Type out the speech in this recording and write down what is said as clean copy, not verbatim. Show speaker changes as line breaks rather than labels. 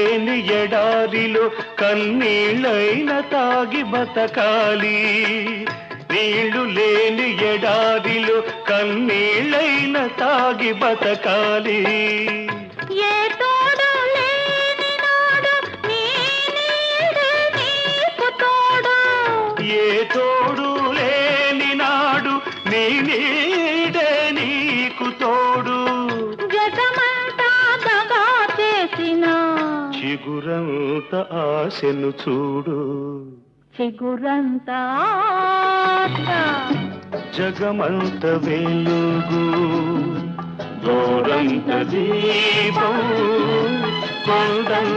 లేని ఎడారిలో కన్నీళ్ళైన తాగి బతకాలి. నీళ్లు లేని ఎడారిలో కన్నీళ్ళైన తాగి బతకాలి.
ఏ తోడు లేని నాడు నీ నీడే నీకు తోడు.
ఏ తోడు లేని నాడు నీ నీడే నీకు తోడు.
జగమంతా దగా చేసిన
చిగురంత ఆశను చూడు.
చిగురంత ఆశ
జగమంత వెలుగు గోరంత దీపం కొండంత